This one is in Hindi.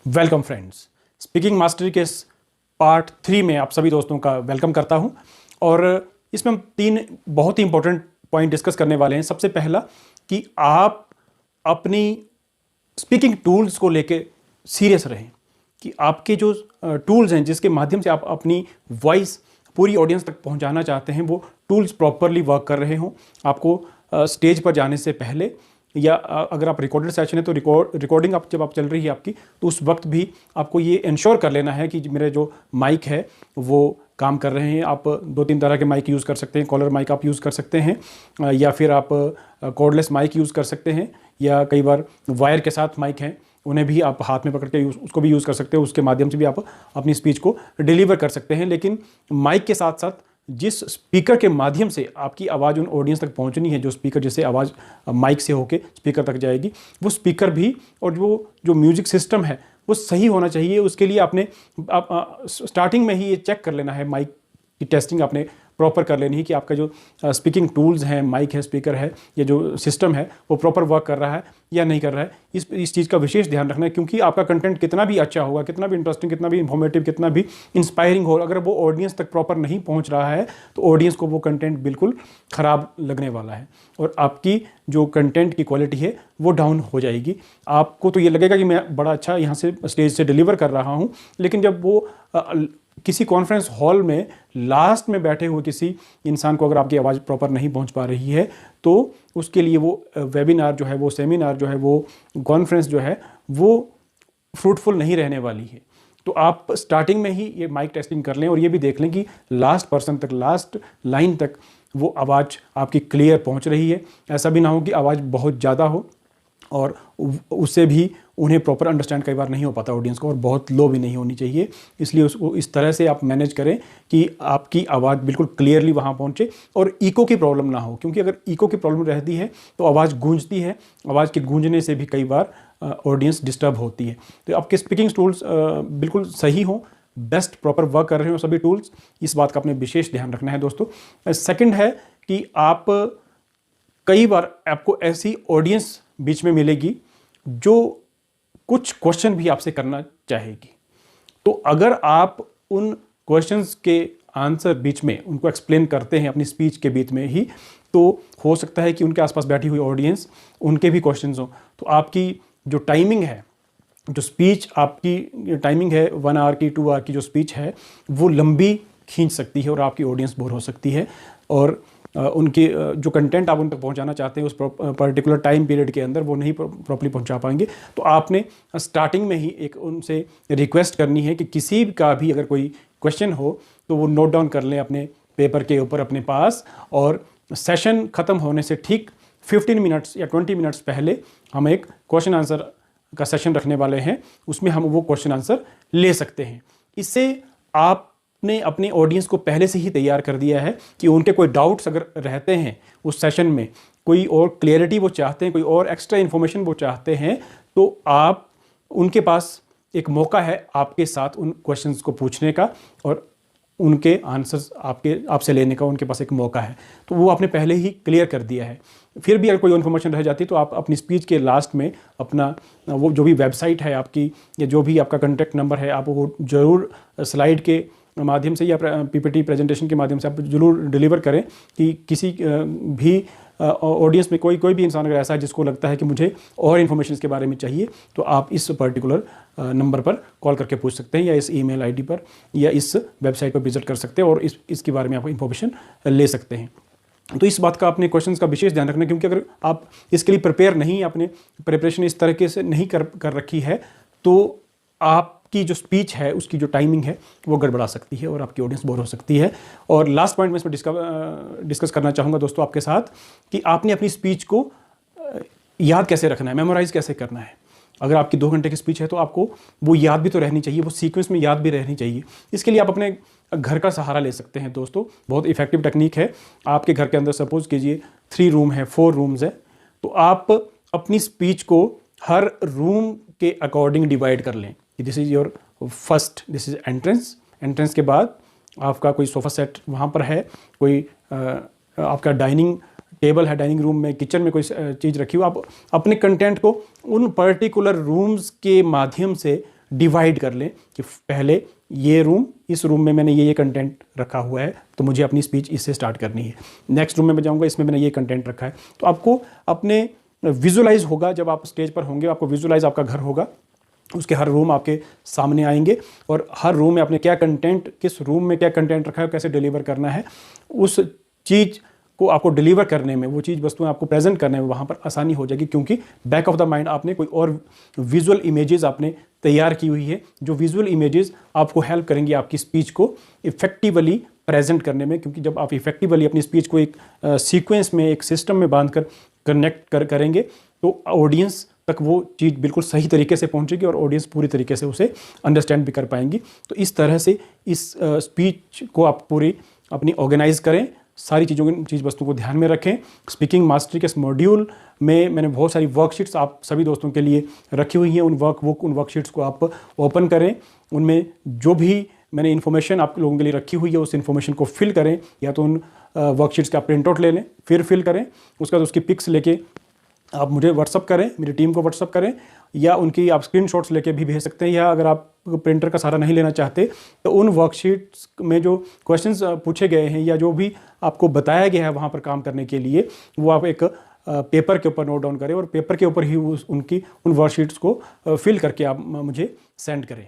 वेलकम फ्रेंड्स, स्पीकिंग मास्टरी के पार्ट 3 में आप सभी दोस्तों का वेलकम करता हूं। और इसमें हम 3 बहुत ही इंपॉर्टेंट पॉइंट डिस्कस करने वाले हैं। सबसे पहला कि आप अपनी स्पीकिंग टूल्स को लेके सीरियस रहें, कि आपके जो टूल्स हैं जिसके माध्यम से आप अपनी वॉइस पूरी ऑडियंस तक पहुंचाना चाहते हैं, वो टूल्स प्रॉपरली वर्क कर रहे हों। आपको स्टेज पर जाने से पहले या अगर आप रिकॉर्डेड सेशन है तो रिकॉर्डिंग जब आप चल रही है आपकी, तो उस वक्त भी आपको ये इंश्योर कर लेना है कि मेरे जो माइक है वो काम कर रहे हैं। आप 2-3 तरह के माइक यूज़ कर सकते हैं। कॉलर माइक आप यूज़ कर सकते हैं, या फिर आप कॉर्डलेस माइक यूज़ कर सकते हैं, या कई बार वायर के साथ माइक हैं, उन्हें भी आप हाथ में पकड़ के उसको भी यूज़ कर सकते हो। उसके माध्यम से भी आप अपनी स्पीच को डिलीवर कर सकते हैं। लेकिन माइक के साथ साथ जिस स्पीकर के माध्यम से आपकी आवाज़ उन ऑडियंस तक पहुंचनी है, जो स्पीकर जैसे आवाज़ माइक से होके स्पीकर तक जाएगी, वो स्पीकर भी और वो जो म्यूजिक सिस्टम है वो सही होना चाहिए। उसके लिए आपने स्टार्टिंग में ही ये चेक कर लेना है, माइक की टेस्टिंग आपने प्रॉपर कर लेनी है कि आपका जो स्पीकिंग टूल्स हैं, माइक है, स्पीकर है, या जो सिस्टम है वो प्रॉपर वर्क कर रहा है या नहीं कर रहा है। इस चीज़ का विशेष ध्यान रखना है, क्योंकि आपका कंटेंट कितना भी अच्छा होगा, कितना भी इंटरेस्टिंग, कितना भी इंफॉर्मेटिव, कितना भी इंस्पायरिंग हो, अगर वो ऑडियंस तक प्रॉपर नहीं पहुंच रहा है तो ऑडियंस को वो कंटेंट बिल्कुल ख़राब लगने वाला है और आपकी जो कंटेंट की क्वालिटी है वो डाउन हो जाएगी। आपको तो ये लगेगा कि मैं बड़ा अच्छा यहाँ से स्टेज से डिलीवर कर रहा हूँ, लेकिन जब वो किसी कॉन्फ्रेंस हॉल में लास्ट में बैठे हुए किसी इंसान को अगर आपकी आवाज़ प्रॉपर नहीं पहुंच पा रही है, तो उसके लिए वो वेबिनार जो है, वो सेमिनार जो है, वो कॉन्फ्रेंस जो है, वो फ्रूटफुल नहीं रहने वाली है। तो आप स्टार्टिंग में ही ये माइक टेस्टिंग कर लें और ये भी देख लें कि लास्ट पर्सन तक, लास्ट लाइन तक वो आवाज़ आपकी क्लियर पहुंच रही है। ऐसा भी ना हो कि आवाज़ बहुत ज़्यादा हो और उससे भी उन्हें प्रॉपर अंडरस्टैंड कई बार नहीं हो पाता ऑडियंस को, और बहुत लो भी नहीं होनी चाहिए। इसलिए उसको इस तरह से आप मैनेज करें कि आपकी आवाज़ बिल्कुल क्लियरली वहाँ पहुँचे और इको की प्रॉब्लम ना हो, क्योंकि अगर इको की प्रॉब्लम रहती है तो आवाज़ गूंजती है। आवाज़ के गूंजने से भी कई बार ऑडियंस डिस्टर्ब होती है। तो आपके स्पीकिंग टूल्स बिल्कुल सही हों, बेस्ट प्रॉपर वर्क कर रहे हो सभी टूल्स, इस बात का आपने विशेष ध्यान रखना है दोस्तों। सेकेंड है कि आप कई बार आपको ऐसी ऑडियंस बीच में मिलेगी जो कुछ क्वेश्चन भी आपसे करना चाहेगी। तो अगर आप उन क्वेश्चंस के आंसर बीच में उनको एक्सप्लेन करते हैं अपनी स्पीच के बीच में ही, तो हो सकता है कि उनके आसपास बैठी हुई ऑडियंस, उनके भी क्वेश्चंस हों। तो आपकी जो टाइमिंग है, जो स्पीच आपकी टाइमिंग है 1 आवर की, 2 आवर की जो स्पीच है, वो लंबी खींच सकती है और आपकी ऑडियंस बोर हो सकती है। और उनके जो कंटेंट आप उन तक पहुंचाना चाहते हैं उस पर्टिकुलर टाइम पीरियड के अंदर वो नहीं प्रॉपर्ली पहुंचा पाएंगे। तो आपने स्टार्टिंग में ही एक उनसे रिक्वेस्ट करनी है कि किसी का भी अगर कोई क्वेश्चन हो तो वो नोट डाउन कर लें अपने पेपर के ऊपर अपने पास, और सेशन ख़त्म होने से ठीक 15 मिनट्स या 20 मिनट्स पहले हम एक क्वेश्चन आंसर का सेशन रखने वाले हैं। उसमें हम वो क्वेश्चन आंसर ले सकते हैं। इससे आपने अपनी ऑडियंस को पहले से ही तैयार कर दिया है कि उनके कोई डाउट्स अगर रहते हैं उस सेशन में, कोई और क्लियरिटी वो चाहते हैं, कोई और एक्स्ट्रा इन्फॉर्मेशन वो चाहते हैं, तो आप उनके पास एक मौका है आपके साथ उन क्वेश्चंस को पूछने का और उनके आंसर्स आपसे लेने का उनके पास एक मौका है। तो वो आपने पहले ही क्लियर कर दिया है। फिर भी अगर कोई इन्फॉर्मेशन रह जाती है तो आप अपनी स्पीच के लास्ट में अपना वो जो भी वेबसाइट है आपकी, या जो भी आपका कॉन्टैक्ट नंबर है, आप वो ज़रूर स्लाइड के माध्यम से या पीपीटी प्रेजेंटेशन के माध्यम से आप जरूर डिलीवर करें, कि किसी भी ऑडियंस में कोई भी इंसान अगर ऐसा है जिसको लगता है कि मुझे और इन्फॉर्मेशन इसके बारे में चाहिए, तो आप इस पर्टिकुलर नंबर पर कॉल करके पूछ सकते हैं, या इस ईमेल आईडी पर, या इस वेबसाइट पर विजिट कर सकते हैं और इसके बारे में आप इन्फॉर्मेशन ले सकते हैं। तो इस बात का अपने क्वेश्चंस का विशेष ध्यान रखना, क्योंकि अगर आप इसके लिए प्रिपेयर नहीं, अपने प्रिपरेशन इस तरीके से नहीं कर रखी है, तो आपकी जो स्पीच है उसकी जो टाइमिंग है वो गड़बड़ा सकती है और आपकी ऑडियंस बोर हो सकती है। और लास्ट पॉइंट में इसमें डिस्कस करना चाहूँगा दोस्तों आपके साथ, कि आपने अपनी स्पीच को याद कैसे रखना है, मेमोराइज कैसे करना है। अगर आपकी 2 घंटे की स्पीच है तो आपको वो याद भी तो रहनी चाहिए, वो सीक्वेंस में याद भी रहनी चाहिए। इसके लिए आप अपने घर का सहारा ले सकते हैं दोस्तों। बहुत इफेक्टिव टेक्निक है। आपके घर के अंदर सपोज कीजिए 3 रूम है, 4 रूम्स है, तो आप अपनी स्पीच को हर रूम के अकॉर्डिंग डिवाइड कर लें। This is your first, this is entrance के बाद आपका कोई सोफ़ा सेट वहाँ पर है, कोई आपका डाइनिंग टेबल है डाइनिंग रूम में, किचन में कोई चीज़ रखी हो। आप अपने कंटेंट को उन पर्टिकुलर रूम्स के माध्यम से डिवाइड कर लें कि पहले ये रूम, इस रूम में मैंने ये कंटेंट रखा हुआ है तो मुझे अपनी स्पीच इससे स्टार्ट करनी है। नेक्स्ट रूम में मैं जाऊँगा, इसमें मैंने ये कंटेंट रखा है। तो आपको अपने विजुलाइज होगा, जब आप स्टेज पर होंगे आपको विजुलाइज आपका घर होगा, उसके हर रूम आपके सामने आएंगे और हर रूम में आपने क्या कंटेंट, किस रूम में क्या कंटेंट रखा है, कैसे डिलीवर करना है, उस चीज़ को आपको डिलीवर करने में, वो चीज़ वस्तुएं आपको प्रेजेंट करने में वहाँ पर आसानी हो जाएगी, क्योंकि बैक ऑफ द माइंड आपने कोई और विजुअल इमेजेस आपने तैयार की हुई है, जो विजुअल इमेजेस आपको हेल्प करेंगी आपकी स्पीच को इफेक्टिवली प्रेजेंट करने में। क्योंकि जब आप इफेक्टिवली अपनी स्पीच को एक सीक्वेंस में, एक सिस्टम में बांध कर कनेक्ट करेंगे तो ऑडियंस तक वो चीज़ बिल्कुल सही तरीके से पहुंचेगी और ऑडियंस पूरी तरीके से उसे अंडरस्टैंड भी कर पाएंगी। तो इस तरह से इस स्पीच को आप पूरी अपनी ऑर्गेनाइज करें, सारी चीज़ वस्तुओं को ध्यान में रखें। स्पीकिंग मास्टरी के इस मॉड्यूल में मैंने बहुत सारी वर्कशीट्स आप सभी दोस्तों के लिए रखी हुई हैं। उन वर्कशीट्स को आप ओपन करें, उनमें जो भी मैंने इन्फॉर्मेशन आप लोगों के लिए रखी हुई है उस इन्फॉर्मेशन को फिल करें, या तो उन वर्कशीट्स का प्रिंट आउट ले लें फिर फिल करें, उसके बाद उसकी पिक्स लेके आप मुझे व्हाट्सअप करें, मेरी टीम को व्हाट्सअप करें, या उनकी आप स्क्रीनशॉट्स लेके भी भेज सकते हैं। या अगर आप प्रिंटर का सहारा नहीं लेना चाहते तो उन वर्कशीट्स में जो क्वेश्चंस पूछे गए हैं या जो भी आपको बताया गया है वहाँ पर काम करने के लिए, वो आप एक पेपर के ऊपर नोट डाउन करें और पेपर के ऊपर ही उन वर्कशीट्स को फिल करके आप मुझे सेंड करें।